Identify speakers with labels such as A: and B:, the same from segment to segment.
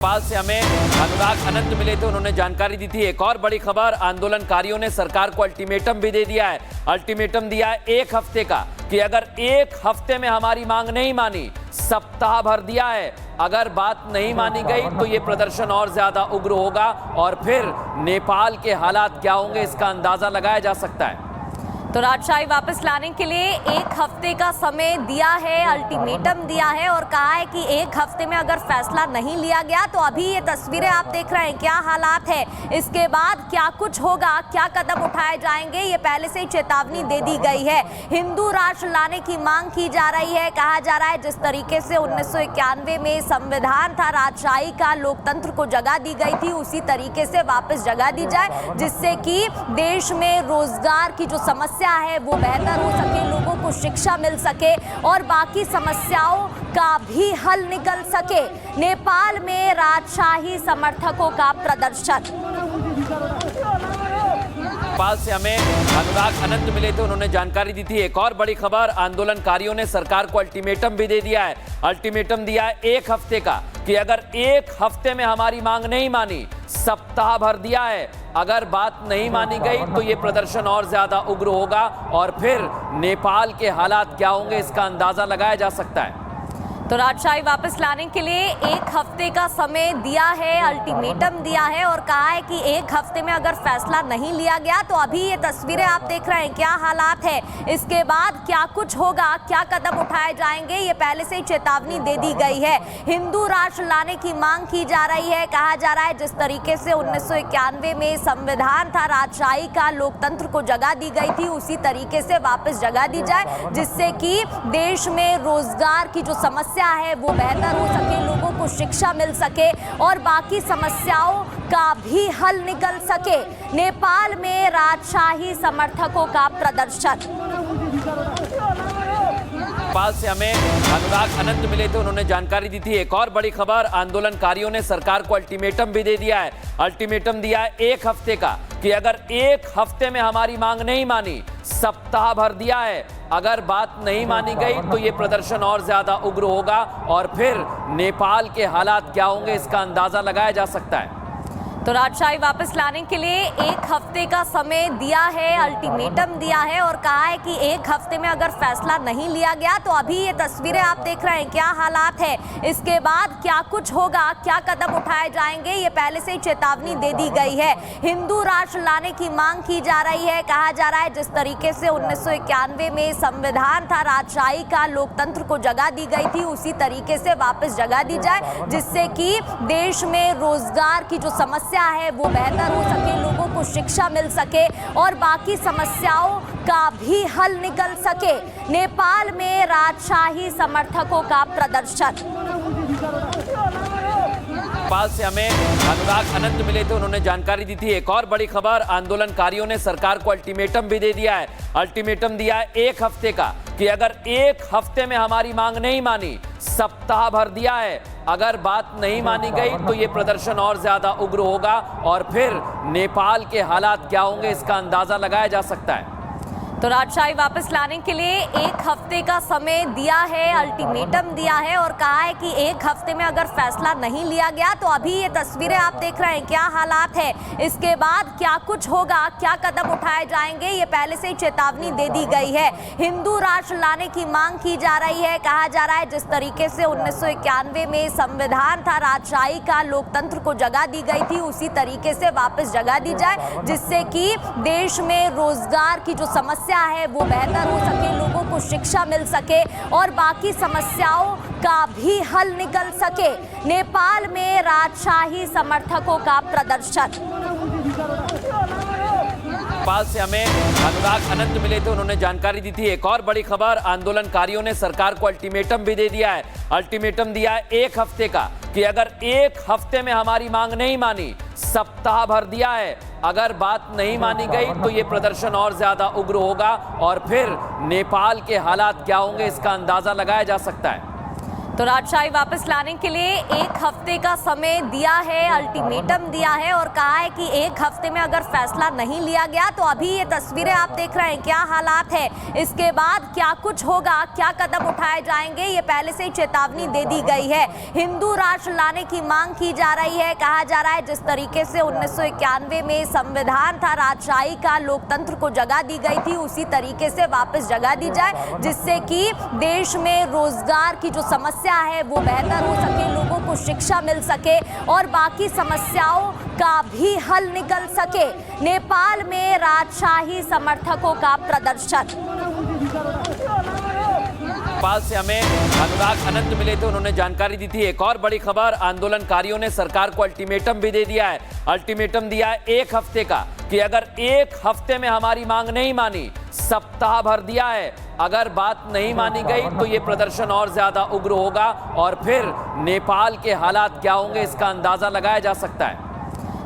A: नेपाल से हमें अनुराग अनंत मिले थे, उन्होंने जानकारी दी थी। एक और बड़ी खबर, आंदोलनकारियों ने सरकार को अल्टीमेटम भी दे दिया है। अल्टीमेटम दिया है 1 हफ्ते का कि अगर 1 हफ्ते में हमारी मांग नहीं मानी, सप्ताह भर दिया है, अगर बात नहीं मानी गई तो ये प्रदर्शन और ज्यादा उग्र होगा और फिर नेपाल के हालात क्या होंगे इसका अंदाजा लगाया जा सकता है।
B: तो राजशाही वापस लाने के लिए 1 हफ्ते का समय दिया है, अल्टीमेटम दिया है और कहा है कि 1 हफ्ते में अगर फैसला नहीं लिया गया तो अभी ये तस्वीरें आप देख रहे हैं, क्या हालात है, इसके बाद क्या कुछ होगा, क्या कदम उठाए जाएंगे, ये पहले से ही चेतावनी दे दी गई है। हिंदू राष्ट्र लाने की मांग की जा रही है। कहा जा रहा है जिस तरीके से 1991 में संविधान था, राजशाही का, लोकतंत्र को जगह दी गई थी, उसी तरीके से वापस जगह दी जाए, जिससे कि देश में रोजगार की जो समस्या है वो बेहतर हो सके, लोगों को शिक्षा मिल सके और बाकी समस्याओं का भी हल निकल सके। नेपाल में राजशाही समर्थकों का प्रदर्शन।
A: नेपाल से हमें अनुराग अनंत मिले थे, उन्होंने जानकारी दी थी। एक और बड़ी खबर, आंदोलनकारियों ने सरकार को अल्टीमेटम भी दे दिया है। अल्टीमेटम दिया है 1 हफ्ते का कि अगर 1 हफ्ते में हमारी मांग नहीं मानी, सप्ताह भर दिया है, अगर बात नहीं मानी गई तो ये प्रदर्शन और ज्यादा उग्र होगा और फिर नेपाल के हालात क्या होंगे इसका अंदाजा लगाया जा सकता है।
B: तो राजशाही वापस लाने के लिए 1 हफ्ते का समय दिया है, अल्टीमेटम दिया है और कहा है कि 1 हफ्ते में अगर फैसला नहीं लिया गया तो अभी ये तस्वीरें आप देख रहे हैं, क्या हालात है, इसके बाद क्या कुछ होगा, क्या कदम उठाए जाएंगे, ये पहले से ही चेतावनी दे दी गई है। हिंदू राष्ट्र लाने की मांग की जा रही है। कहा जा रहा है जिस तरीके से 1991 में संविधान था, राजशाही का, लोकतंत्र को जगह दी गई थी, उसी तरीके से वापस जगह दी जाए, जिससे कि देश में रोजगार की जो समस्या है वो बेहतर हो सके, लोगों को शिक्षा मिल सके और बाकी समस्याओं का भी हल निकल सके। नेपाल में राजशाही समर्थकों का प्रदर्शन।
A: नेपाल से हमें अनुराग अनंत मिले थे, उन्होंने जानकारी दी थी। एक और बड़ी खबर, आंदोलनकारियों ने सरकार को अल्टीमेटम भी दे दिया है। अल्टीमेटम दिया है 1 हफ्ते का कि अगर 1 हफ्ते में हमारी मांग नहीं मानी, सप्ताह भर दिया है, अगर बात नहीं मानी गई तो ये प्रदर्शन और ज्यादा उग्र होगा और फिर नेपाल के हालात क्या होंगे इसका अंदाजा लगाया जा सकता है।
B: तो राजशाही वापस लाने के लिए 1 हफ्ते का समय दिया है, अल्टीमेटम दिया है और कहा है कि 1 हफ्ते में अगर फैसला नहीं लिया गया तो अभी ये तस्वीरें आप देख रहे हैं, क्या हालात है, इसके बाद क्या कुछ होगा, क्या कदम उठाए जाएंगे, ये पहले से ही चेतावनी दे दी गई है। हिंदू राष्ट्र लाने की मांग की जा रही है। कहा जा रहा है जिस तरीके से 1991 में संविधान था, राजशाही का, लोकतंत्र को जगह दी गई थी, उसी तरीके से वापस जगह दी जाए, जिससे कि देश में रोजगार की जो समस्या है वो बेहतर हो सके, लोगों को शिक्षा मिल सके और बाकी समस्याओं का भी हल निकल सके। नेपाल में राजशाही समर्थकों का प्रदर्शन।
A: नेपाल से हमें अनुराग अनंत मिले थे, उन्होंने जानकारी दी थी। एक और बड़ी खबर, आंदोलनकारियों ने सरकार को अल्टीमेटम भी दे दिया है। अल्टीमेटम दिया है 1 हफ्ते का कि अगर 1 हफ्ते में हमारी मांग नहीं मानी, सप्ताह भर दिया है, अगर बात नहीं मानी गई तो ये प्रदर्शन और ज्यादा उग्र होगा और फिर नेपाल के हालात क्या होंगे इसका अंदाजा लगाया जा सकता है।
B: तो राजशाही वापस लाने के लिए 1 हफ्ते का समय दिया है, अल्टीमेटम दिया है और कहा है कि 1 हफ्ते में अगर फैसला नहीं लिया गया तो अभी ये तस्वीरें आप देख रहे हैं, क्या हालात है, इसके बाद क्या कुछ होगा, क्या कदम उठाए जाएंगे, ये पहले से ही चेतावनी दे दी गई है। हिंदू राष्ट्र लाने की मांग की जा रही है। कहा जा रहा है जिस तरीके से 1991 में संविधान था, राजशाही का, लोकतंत्र को जगह दी गई थी, उसी तरीके से वापस जगह दी जाए, जिससे कि देश में रोजगार की जो समस्या है वो बेहतर हो सके, लोगों को शिक्षा मिल सके और बाकी समस्याओं का भी हल निकल सके। नेपाल में राजशाही समर्थकों का प्रदर्शन।
A: नेपाल से हमें अनुराग अनंत मिले थे, उन्होंने जानकारी दी थी। एक और बड़ी खबर, आंदोलनकारियों ने सरकार को अल्टीमेटम भी दे दिया है। अल्टीमेटम दिया है 1 हफ्ते का कि अगर 1 हफ्ते में हमारी मांग नहीं मानी, सप्ताह भर दिया है, अगर बात नहीं मानी गई तो ये प्रदर्शन और ज्यादा उग्र होगा और फिर नेपाल के हालात क्या होंगे इसका अंदाजा लगाया जा सकता है।
B: तो राजशाही वापस लाने के लिए एक हफ्ते का समय दिया है, अल्टीमेटम दिया है और कहा है कि एक हफ्ते में अगर फैसला नहीं लिया गया तो अभी ये तस्वीरें आप देख रहे हैं क्या हालात है, इसके बाद क्या कुछ होगा, क्या कदम उठाए जाएंगे, ये पहले से ही चेतावनी दे दी गई है। हिंदू राष्ट्र लाने की मांग की जा रही है। कहा जा रहा है जिस तरीके से 1991 में संविधान था, राजशाही का, लोकतंत्र को जगह दी गई थी, उसी तरीके से वापस जगह दी जाए, जिससे कि देश में रोजगार की जो समस्या है वो बेहतर हो सके, लोगों को शिक्षा मिल सके और बाकी समस्याओं का भी हल निकल सके। नेपाल में राजशाही समर्थकों का प्रदर्शन।
A: नेपाल से हमें अनुराग अनंत मिले थे, उन्होंने जानकारी दी थी। एक और बड़ी खबर, आंदोलनकारियों ने सरकार को अल्टीमेटम भी दे दिया है। अल्टीमेटम दिया है एक हफ्ते का कि अगर एक हफ्ते में हमारी मांग नहीं मानी, सप्ताह भर दिया है, अगर बात नहीं मानी गई तो ये प्रदर्शन और ज्यादा उग्र होगा और फिर नेपाल के हालात क्या होंगे इसका अंदाजा लगाया जा सकता है।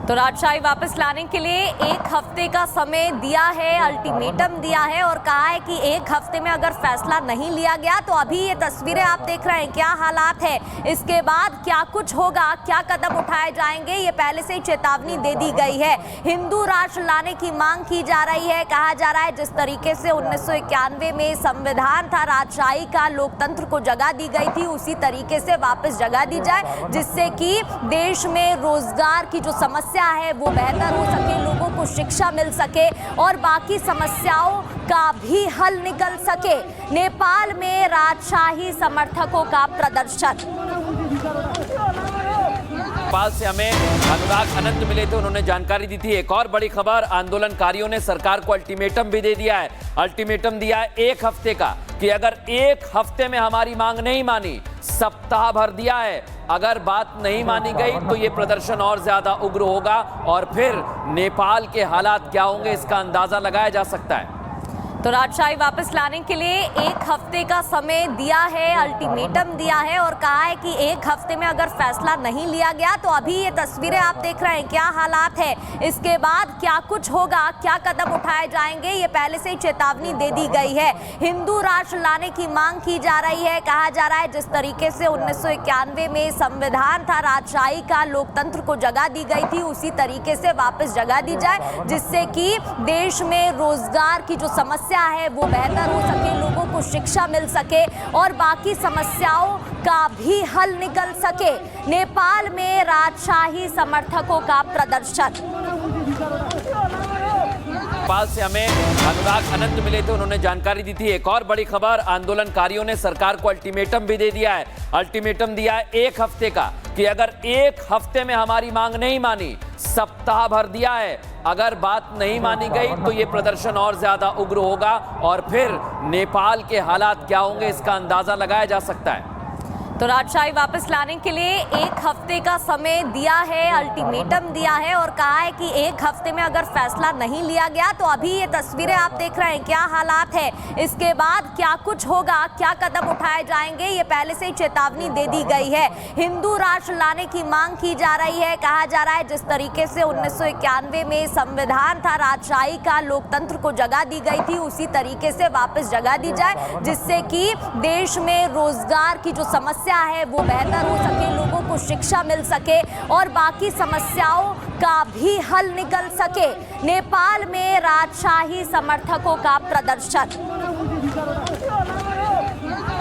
B: तो राजशाही वापस लाने के लिए एक हफ्ते का समय दिया है, अल्टीमेटम दिया है और कहा है कि एक हफ्ते में अगर फैसला नहीं लिया गया तो अभी ये तस्वीरें आप देख रहे हैं क्या हालात है, इसके बाद क्या कुछ होगा, क्या कदम उठाए जाएंगे, ये पहले से ही चेतावनी दे दी गई है। हिंदू राष्ट्र लाने की मांग की जा रही है। कहा जा रहा है जिस तरीके से 1991 में संविधान था, राजशाही का, लोकतंत्र को जगह दी गई थी, उसी तरीके से वापस जगह दी जाए, जिससे कि देश में रोजगार की जो समस्या है वो बेहतर हो सके, लोगों को शिक्षा मिल सके और बाकी समस्याओं का भी हल निकल सके। नेपाल में राजशाही समर्थकों का प्रदर्शन।
A: नेपाल से हमें अनुराग अनंत मिले थे, उन्होंने जानकारी दी थी। एक और बड़ी खबर, आंदोलनकारियों ने सरकार को अल्टीमेटम भी दे दिया है। अल्टीमेटम दिया है एक हफ्ते का कि अगर एक हफ्ते में हमारी मांग नहीं मानी, सप्ताह भर दिया है, अगर बात नहीं मानी गई तो ये प्रदर्शन और ज्यादा उग्र होगा और फिर नेपाल के हालात क्या होंगे इसका अंदाजा लगाया जा सकता है।
B: तो राजशाही वापस लाने के लिए एक हफ्ते का समय दिया है, अल्टीमेटम दिया है और कहा है कि एक हफ्ते में अगर फैसला नहीं लिया गया तो अभी ये तस्वीरें आप देख रहे हैं क्या हालात है, इसके बाद क्या कुछ होगा, क्या कदम उठाए जाएंगे, ये पहले से ही चेतावनी दे दी गई है। हिंदू राष्ट्र लाने की मांग की जा रही है। कहा जा रहा है जिस तरीके से 1991 में संविधान था, राजशाही का, लोकतंत्र को जगह दी गई थी, उसी तरीके से वापस जगह दी जाए, जिससे कि देश में रोजगार की जो समस्या है वो बेहतर हो सके, लोगों को शिक्षा मिल सके और बाकी समस्याओं का भी हल निकल सके। नेपाल में राजशाही समर्थकों का प्रदर्शन।
A: नेपाल से हमें अनुराग अनंत मिले थे, उन्होंने जानकारी दी थी। एक और बड़ी खबर, आंदोलनकारियों ने सरकार को अल्टीमेटम भी दे दिया है। अल्टीमेटम दिया है एक हफ्ते का कि अगर एक हफ्ते में हमारी मांग नहीं मानी, सप्ताह भर दिया है, अगर बात नहीं मानी गई तो ये प्रदर्शन और ज्यादा उग्र होगा और फिर नेपाल के हालात क्या होंगे इसका अंदाजा लगाया जा सकता है।
B: तो राजशाही वापस लाने के लिए एक हफ्ते का समय दिया है, अल्टीमेटम दिया है और कहा है कि एक हफ्ते में अगर फैसला नहीं लिया गया तो अभी ये तस्वीरें आप देख रहे हैं क्या हालात है, इसके बाद क्या कुछ होगा, क्या कदम उठाए जाएंगे, ये पहले से ही चेतावनी दे दी गई है। हिंदू राष्ट्र लाने की मांग की जा रही है। कहा जा रहा है जिस तरीके से 1991 में संविधान था, राजशाही का, लोकतंत्र को जगह दी गई थी, उसी तरीके से वापस जगह दी जाए, जिससे कि देश में रोजगार की जो समस्या है वो बेहतर हो सके, लोगों को शिक्षा मिल सके और बाकी समस्याओं का भी हल निकल सके। नेपाल में राजशाही समर्थकों का प्रदर्शन।